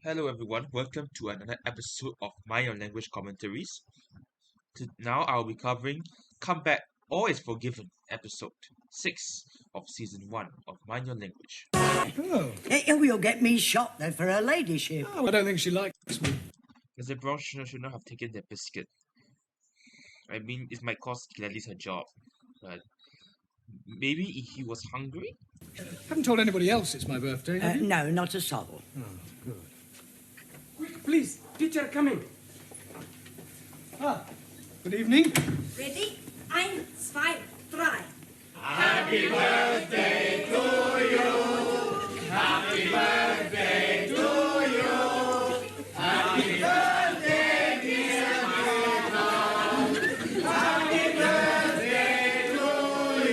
Hello everyone, welcome to another episode of Mind Your Language Commentaries. Now I'll be covering Come Back All Is Forgiven, episode 6 of season 1 of Mind Your Language. Oh. You'll get me shot then for her ladyship. Oh, I don't think she likes me. Mr. Brown should not have taken that biscuit. I mean, it might cost Gladys her job, but maybe he was hungry? Haven't told anybody else it's my birthday, have you? No, not a soul. Oh, good. Please, teacher, come in. Ah, good evening. Ready? 1, 2, 3. Happy birthday to you. Happy birthday to you. Happy birthday, dear Mom. Happy birthday to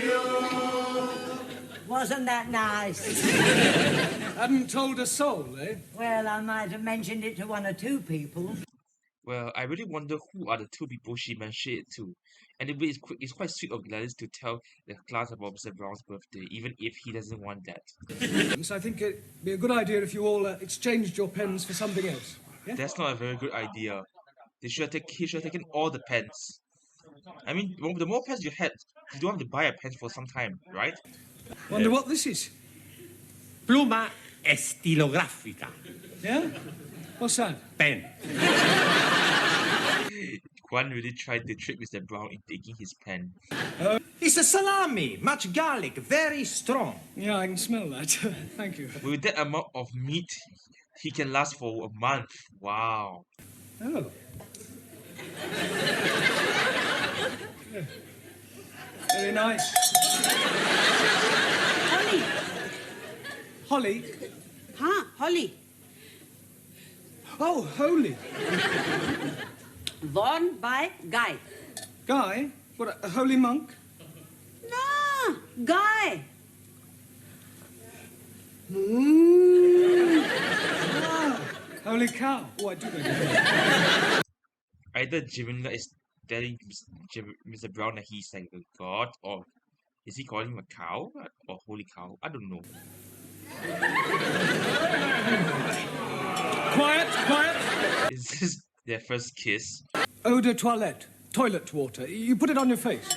you. Wasn't that nice? Hadn't told a soul, eh? Well, I might have mentioned it to one or two people. Well, I really wonder who are the two people she mentioned it to. Anyway, it's quite sweet of Gladys to tell the class about Mr. Brown's birthday, even if he doesn't want that. So I think it'd be a good idea if you all exchanged your pens for something else. Yeah? That's not a very good idea. He should have taken all the pens. I mean, the more pens you had, you don't have to buy a pen for some time, right? Wonder what this is. Pluma estilográfica. Yeah? What's that? Pen. Guan really tried to trick Mr. Brown into taking his pen. It's a salami, much garlic, very strong. Yeah, I can smell that. Thank you. With that amount of meat, he can last for a month. Wow. Oh. Yeah. Very nice. Holly. Holly? Huh? Holly. Oh, holy. Worn by Guy. Guy? What, a holy monk? No, Guy. Ah, holy cow. Oh, I do know that. Either Jamila is telling Mr. Brown that he's like a god, or is he calling him a cow? Or holy cow? I don't know. Quiet, quiet. Is this their first kiss? Eau de toilette. Toilet water. You put it on your face.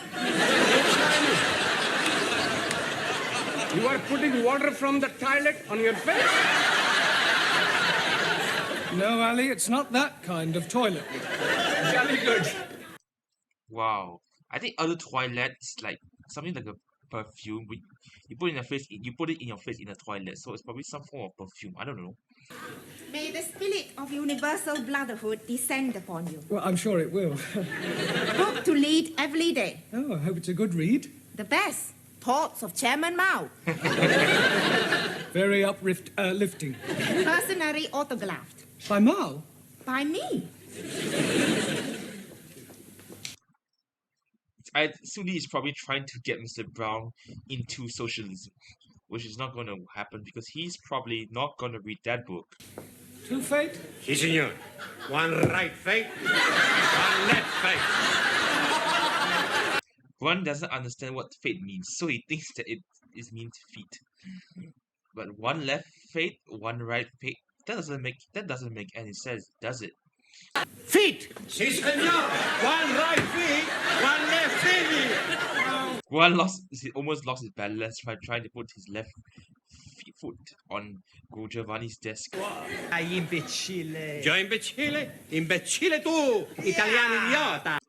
You are putting water from the toilet on your face? No, Ali, it's not that kind of toilet. Jolly good. Wow. I think other toilet is like something like a perfume. You put it in your face. You put it in your face in a toilet, so it's probably some form of perfume. I don't know. May the spirit of universal brotherhood descend upon you. Well, I'm sure it will. Book to read every day. Oh, I hope it's a good read. The best. Thoughts of Chairman Mao. Very lifting. Personally autographed. By Mao? By me. Suli is probably trying to get Mr. Brown into socialism, which is not going to happen because he's probably not going to read that book. Two fate? Si, senor. One right feet, one left feet. One doesn't understand what fate means, so he thinks that it means feet. But one left fate, one right fate, that doesn't make any sense, does it? Feet. Si, senor. One right feet, one left feet. Guan almost lost his balance by trying to put his left foot on Giovanni's desk. Imbecille. Yo imbecille? Imbecille tu, italiano idiota.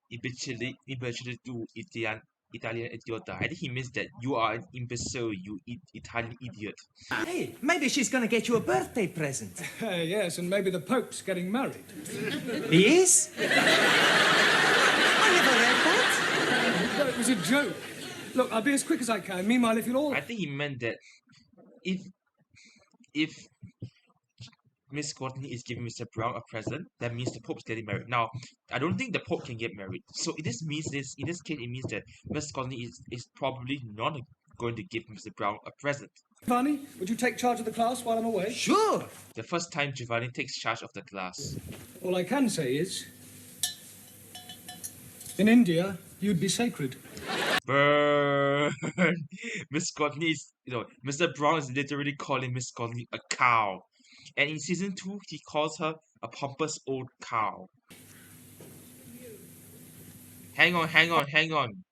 Imbecile tu, Italian idiota. I think he means that you are an imbecile, you Italian idiot. Hey, maybe she's going to get you a birthday present. Yes, and maybe the Pope's getting married. He is? I never read that. No, it was a joke. Look, I'll be as quick as I can. Meanwhile, if you'll all... I think he meant that if Miss Courtney is giving Mr. Brown a present, that means the Pope's getting married. Now, I don't think the Pope can get married. So in this case, it means that Miss Courtney is probably not going to give Mr. Brown a present. Giovanni, would you take charge of the class while I'm away? Sure. The first time Giovanni takes charge of the class. All I can say is, in India, you'd be sacred. Burn! Miss Courtney is, Mr. Brown is literally calling Miss Courtney a cow. And in season 2, he calls her a pompous old cow. Hang on.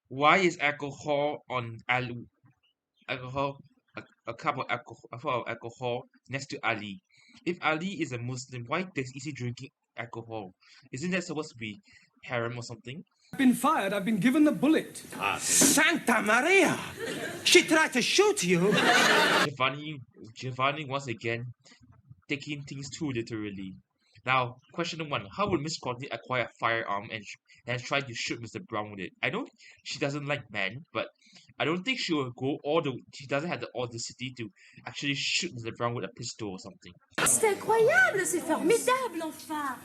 Why is alcohol on alcohol a cup of alcohol next to Ali? If Ali is a Muslim, why is he drinking alcohol? Isn't that supposed to be haram or something? I've been fired. I've been given the bullet. Santa Maria! She tried to shoot you. Giovanni once again taking things too literally. Now, question number 1: how would Miss Courtney acquire a firearm and try to shoot Mr. Brown with it? I know she doesn't like men, but I don't think she will go she doesn't have the audacity to actually shoot Mr. Brown with a pistol or something. C'est incroyable, c'est formidable, enfin.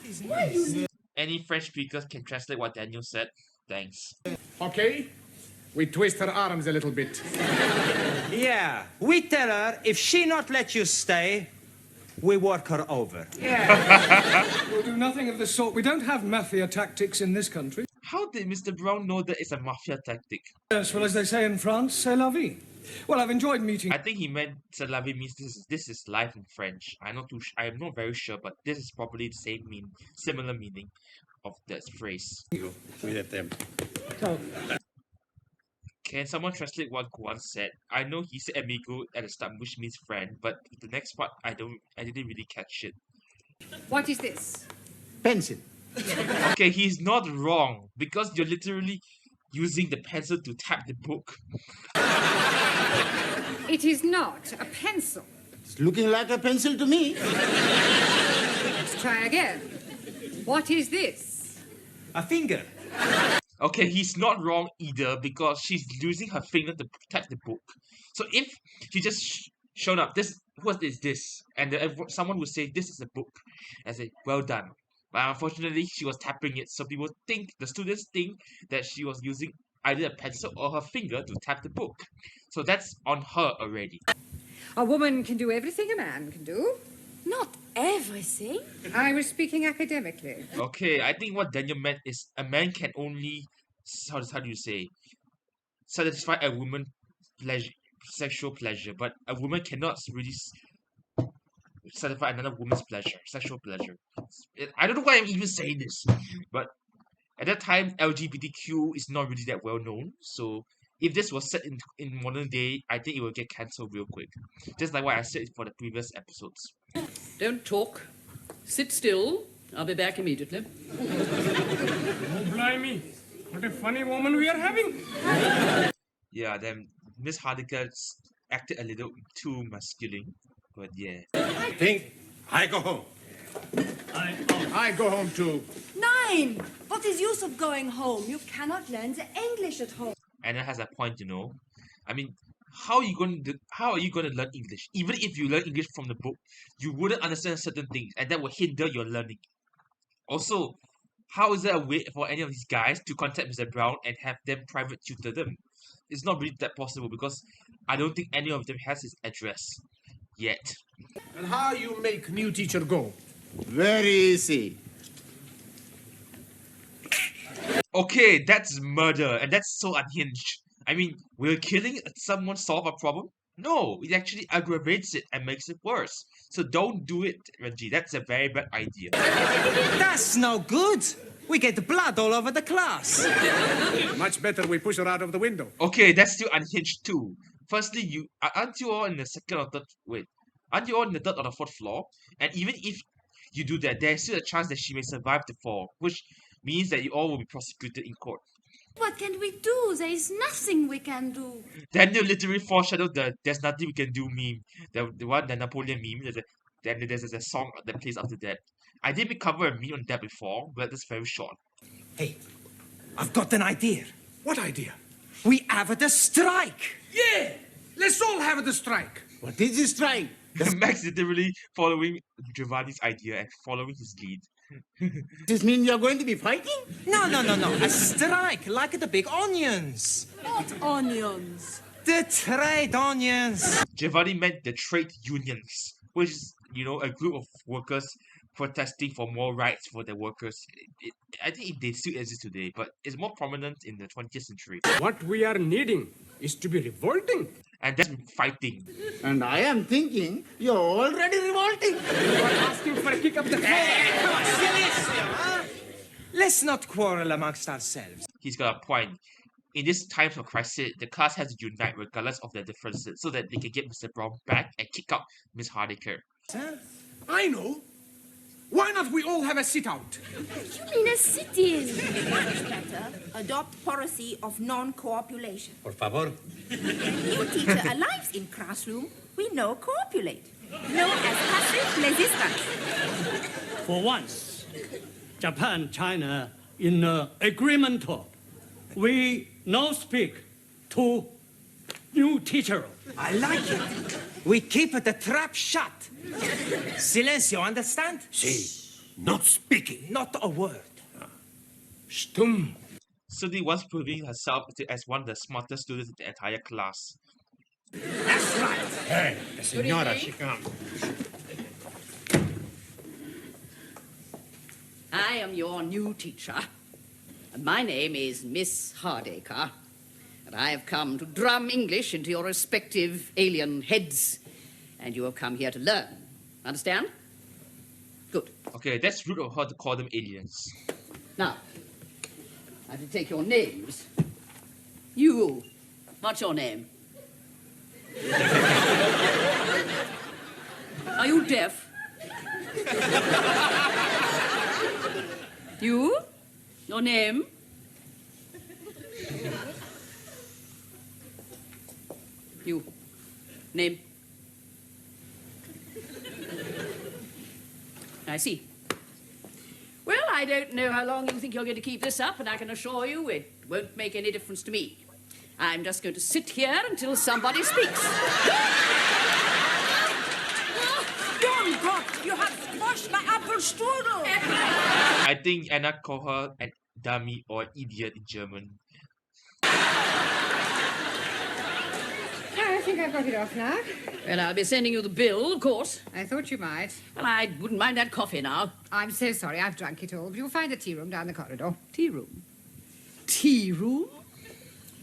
Any French speakers can translate what Daniel said? Thanks. Okay? We twist her arms a little bit. Yeah, we tell her if she not let you stay, we work her over. We'll do nothing of the sort. We don't have mafia tactics in this country. How did Mr. Brown know that it's a mafia tactic? Yes, well, as they say in France, c'est la vie. Well, I've enjoyed meeting. I think he meant "c'est la vie" means this is life in French. I'm not very sure, but this is probably the similar meaning of that phrase. We let them. Can someone translate what Guan said? I know he said amigo at the start, which means friend, but the next part I didn't really catch it. What is this? Pencil. Okay, he's not wrong because you're literally using the pencil to tap the book. It is not a pencil. It's looking like a pencil to me. Let's try again. What is this? A finger. Okay, he's not wrong either because she's using her finger to tap the book. So if she just showed up, what is this? And someone would say, this is a book. I say, well done. But unfortunately, she was tapping it, so the students think that she was using either a pencil or her finger to tap the book. So that's on her already. A woman can do everything a man can do. Not everything. I was speaking academically. Okay, I think what Daniel meant is a man can only, how do you say, satisfy a woman's sexual pleasure, but a woman cannot really satisfy another woman's sexual pleasure. I don't know why I'm even saying this, but at that time, LGBTQ is not really that well known, so if this was set in modern day, I think it will get cancelled real quick. Just like what I said for the previous episodes. Don't talk. Sit still. I'll be back immediately. Oh, blimey. What a funny woman we are having. Yeah, then Miss Hardiker acted a little too masculine, but yeah. I think I go home. I go home too. Nein! What is use of going home? You cannot learn the English at home. Anna has a point, you know. I mean, how are you going to learn English? Even if you learn English from the book, you wouldn't understand certain things, and that will hinder your learning. Also, how is there a way for any of these guys to contact Mr. Brown and have them private tutor them? It's not really that possible because I don't think any of them has his address yet. And how you make new teacher go? Very easy. Okay, that's murder, and that's so unhinged. I mean, will killing someone solve a problem? No, it actually aggravates it and makes it worse. So don't do it, Reggie. That's a very bad idea. That's no good. We get blood all over the class. Much better we push her out of the window. Okay, that's still unhinged too. Firstly, aren't you all in the second or third? Wait, aren't you all in the third or the fourth floor? And even if you do that, there's still a chance that she may survive the fall, which means that you all will be prosecuted in court. What can we do? There is nothing we can do. Daniel literally foreshadowed the "there's nothing we can do" meme, the Napoleon meme. There's a song that plays after that. I did cover a meme on that before, but it's very short. Hey, I've got an idea. What idea? We have a strike. Yeah! Let's all have the strike. What is this strike? Max literally following Giovanni's idea and following his lead. Does this mean you're going to be fighting? No. A strike, like the big onions. What onions? The trade onions. Giovanni meant the trade unions, which is, a group of workers protesting for more rights for their workers. I think they still exist today, but it's more prominent in the 20th century. What we are needing is to be revolting. and that's fighting. And I am thinking you're already revolting. Asking for a kick up the Hey, come on, Silencio, huh? Let's not quarrel amongst ourselves. He's got a point. In these times of crisis, the class has to unite regardless of their differences so that they can get Mr. Brown back and kick out Miss Hardaker. I know. Why not we all have a sit-out? You mean a sit-in? Much better. Adopt policy of non-copulation. Por favor. New teacher arrives in classroom, we no copulate. Known as passive resistance. For once, Japan, China in agreement. We now speak to new teacher. I like it. We keep the trap shut. Silencio, understand? Si. Not speaking. Not a word. Stum. Suddenly once proving herself as one of the smartest students in the entire class. That's right. Hey, the senora, she comes. I am your new teacher. And my name is Miss Hardaker. And I have come to drum English into your respective alien heads. And you have come here to learn. Understand? Good. Okay, that's rude of her to call them aliens. Now, I have to take your names. You. What's your name? Are you deaf? You? Your name? You. Name? I see. Well, I don't know how long you think you're going to keep this up, and I can assure you it won't make any difference to me. I'm just going to sit here until somebody speaks. Don Gott, you have squashed my apple strudel. I think Anna called her a dummy or an idiot in German. I think I've got it off now. Well, I'll be sending you the bill, of course. I thought you might. Well, I wouldn't mind that coffee now. I'm so sorry I've drunk it all, but you'll find a tea room down the corridor. Tea room? Tea room?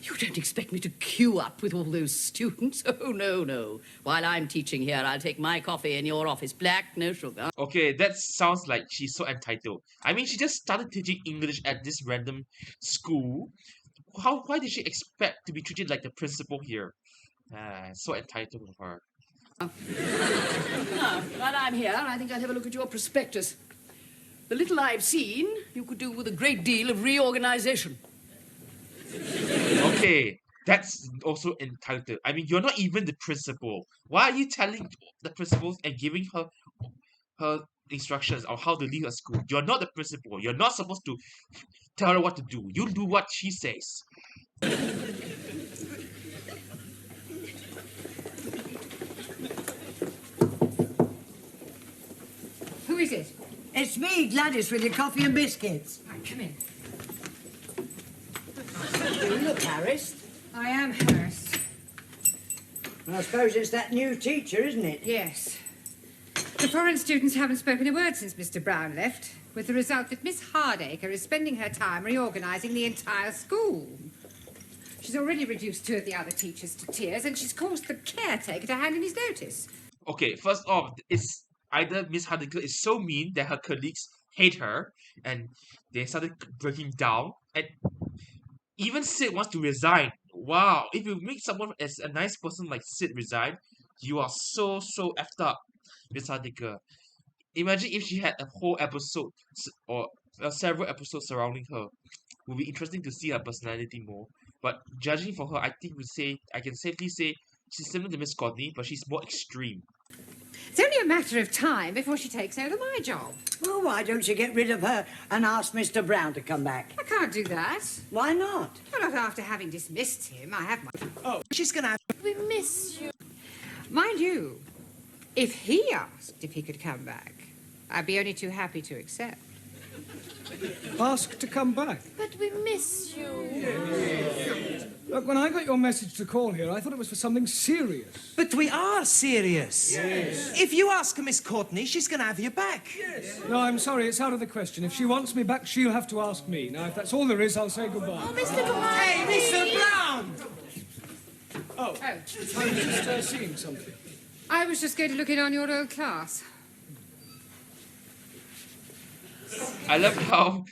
You don't expect me to queue up with all those students? Oh, no, no. While I'm teaching here, I'll take my coffee in your office. Black, no sugar. Okay, that sounds like she's so entitled. I mean, she just started teaching English at this random school. Why did she expect to be treated like the principal here? So entitled of her. While I'm here, I think I'll have a look at your prospectus. The little I've seen, you could do with a great deal of reorganization. Okay, that's also entitled. I mean, you're not even the principal. Why are you telling the principal and giving her instructions on how to lead her school? You're not the principal. You're not supposed to tell her what to do. You do what she says. Who is it? It's me, Gladys, with your coffee and biscuits. Right, come in. You look harassed. I am harassed. I suppose it's that new teacher, isn't it? Yes. The foreign students haven't spoken a word since Mr. Brown left, with the result that Miss Hardaker is spending her time reorganising the entire school. She's already reduced 2 of the other teachers to tears, and she's caused the caretaker to hand in his notice. Okay, first off, it's either Miss Hardaker is so mean that her colleagues hate her, and they started breaking down, and even Sid wants to resign. Wow, if you make someone as a nice person like Sid resign, you are so effed up, Miss Hardaker. Imagine if she had a whole episode or several episodes surrounding her. It would be interesting to see her personality more. But judging for her, I can safely say she's similar to Miss Courtney, but she's more extreme. It's only a matter of time before she takes over my job. Well, why don't you get rid of her and ask Mr. Brown to come back? I can't do that. Why not? Well, not after having dismissed him. I have my... Oh, she's gonna have... We miss you. Mind you, if he asked if he could come back, I'd be only too happy to accept. Ask to come back. But we miss you. Look, when I got your message to call here, I thought it was for something serious. But we are serious. Yes. If you ask Miss Courtney, she's gonna have you back. Yes. No, I'm sorry, it's out of the question. If she wants me back, she'll have to ask me. Now, if that's all there is, I'll say goodbye. Oh, Mr. Brown. Hey, Mr. Brown! Oh, I was just seeing something. I was just going to look in on your old class. I love how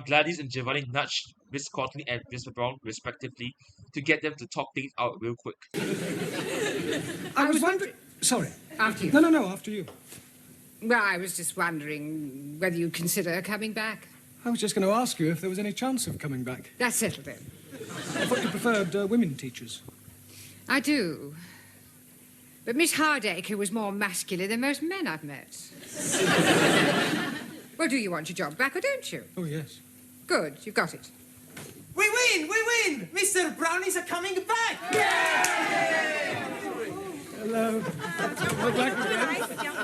Gladys and Giovanni nudged Miss Courtney and Mr. Brown respectively to get them to talk things out real quick. I was wondering... Sorry. After you. No, after you. Well, I was just wondering whether you'd consider coming back. I was just going to ask you if there was any chance of coming back. That's settled then. I thought you preferred women teachers. I do. But Miss Hardacre was more masculine than most men I've met. Well, do you want your job back or don't you? Oh, yes. Good, you've got it. We win! Mr. Brownies are coming back! Hello. We're back again.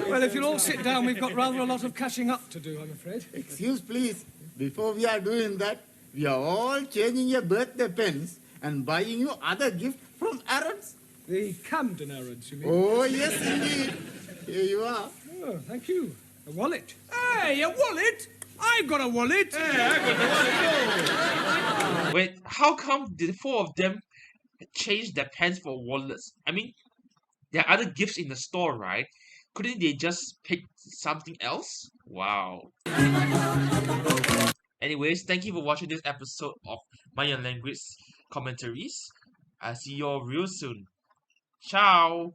Well, if you'll all sit down, we've got rather a lot of catching up to do, I'm afraid. Excuse, please. Before we are doing that, we are all changing your birthday pens and buying you other gifts from Arabs. The Camden Arabs, you mean? Oh, yes, indeed. Here you are. Oh, thank you. A wallet. Hey, a wallet? I've got a wallet. Hey, I got the wallet too. Wait, how come the four of them changed their pens for wallets? I mean, there are other gifts in the store, right? Couldn't they just pick something else? Wow. Anyways, thank you for watching this episode of My Young Language Commentaries. I'll see you all real soon. Ciao!